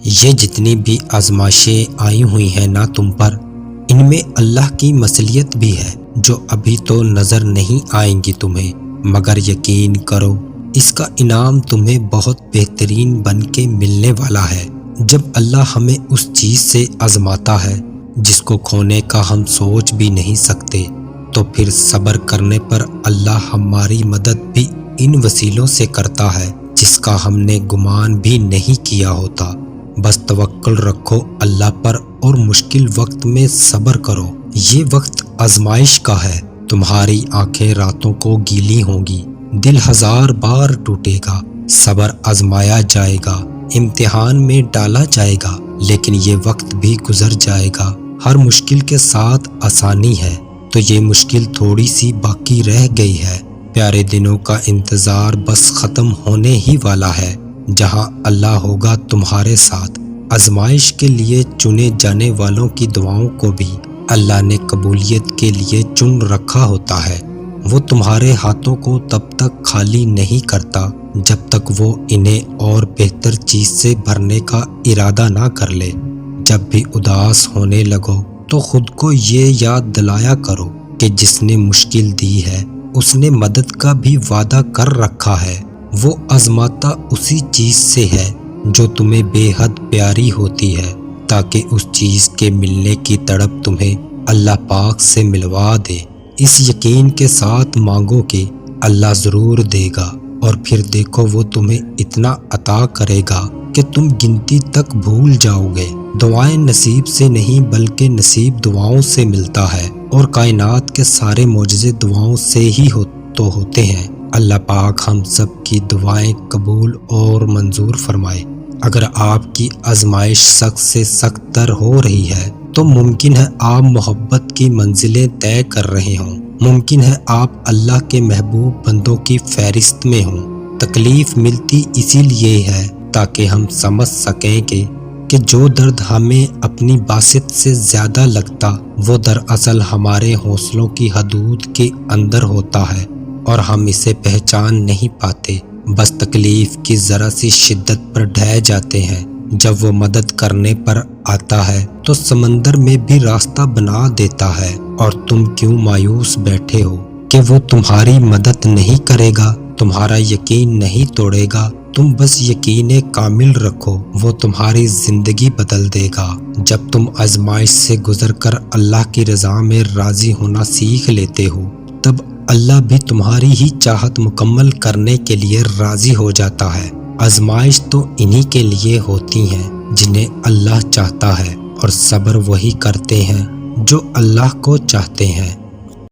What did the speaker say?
یہ جتنی بھی آزمائشیں آئی ہوئی ہیں نا تم پر، ان میں اللہ کی مصلیت بھی ہے جو ابھی تو نظر نہیں آئیں گی تمہیں، مگر یقین کرو اس کا انعام تمہیں بہت بہترین بن کے ملنے والا ہے۔ جب اللہ ہمیں اس چیز سے آزماتا ہے جس کو کھونے کا ہم سوچ بھی نہیں سکتے، تو پھر صبر کرنے پر اللہ ہماری مدد بھی ان وسیلوں سے کرتا ہے جس کا ہم نے گمان بھی نہیں کیا ہوتا۔ بس توکل رکھو اللہ پر اور مشکل وقت میں صبر کرو۔ یہ وقت آزمائش کا ہے، تمہاری آنکھیں راتوں کو گیلی ہوں گی، دل ہزار بار ٹوٹے گا، صبر آزمایا جائے گا، امتحان میں ڈالا جائے گا، لیکن یہ وقت بھی گزر جائے گا۔ ہر مشکل کے ساتھ آسانی ہے، تو یہ مشکل تھوڑی سی باقی رہ گئی ہے۔ پیارے دنوں کا انتظار بس ختم ہونے ہی والا ہے، جہاں اللہ ہوگا تمہارے ساتھ۔ آزمائش کے لیے چنے جانے والوں کی دعاؤں کو بھی اللہ نے قبولیت کے لیے چن رکھا ہوتا ہے۔ وہ تمہارے ہاتھوں کو تب تک خالی نہیں کرتا جب تک وہ انہیں اور بہتر چیز سے بھرنے کا ارادہ نہ کر لے۔ جب بھی اداس ہونے لگو تو خود کو یہ یاد دلایا کرو کہ جس نے مشکل دی ہے اس نے مدد کا بھی وعدہ کر رکھا ہے۔ وہ آزماتا اسی چیز سے ہے جو تمہیں بے حد پیاری ہوتی ہے، تاکہ اس چیز کے ملنے کی تڑپ تمہیں اللہ پاک سے ملوا دے۔ اس یقین کے ساتھ مانگو کہ اللہ ضرور دے گا، اور پھر دیکھو وہ تمہیں اتنا عطا کرے گا کہ تم گنتی تک بھول جاؤ گے۔ دعائیں نصیب سے نہیں بلکہ نصیب دعاؤں سے ملتا ہے، اور کائنات کے سارے معجزے دعاؤں سے ہی ہوتے ہیں۔ اللہ پاک ہم سب کی دعائیں قبول اور منظور فرمائے۔ اگر آپ کی آزمائش سخت سے سخت تر ہو رہی ہے تو ممکن ہے آپ محبت کی منزلیں طے کر رہے ہوں، ممکن ہے آپ اللہ کے محبوب بندوں کی فہرست میں ہوں۔ تکلیف ملتی اسی لیے ہے تاکہ ہم سمجھ سکیں کہ جو درد ہمیں اپنی باسط سے زیادہ لگتا وہ دراصل ہمارے حوصلوں کی حدود کے اندر ہوتا ہے، اور ہم اسے پہچان نہیں پاتے، بس تکلیف کی ذرا سی شدت پر ڈھہ جاتے ہیں۔ جب وہ مدد کرنے پر آتا ہے تو سمندر میں بھی راستہ بنا دیتا ہے، اور تم کیوں مایوس بیٹھے ہو کہ وہ تمہاری مدد نہیں کرے گا، تمہارا یقین نہیں توڑے گا۔ تم بس یقین کامل رکھو، وہ تمہاری زندگی بدل دے گا۔ جب تم آزمائش سے گزر کر اللہ کی رضا میں راضی ہونا سیکھ لیتے ہو، تب اللہ بھی تمہاری ہی چاہت مکمل کرنے کے لیے راضی ہو جاتا ہے۔ آزمائش تو انہی کے لیے ہوتی ہیں جنہیں اللہ چاہتا ہے، اور صبر وہی کرتے ہیں جو اللہ کو چاہتے ہیں۔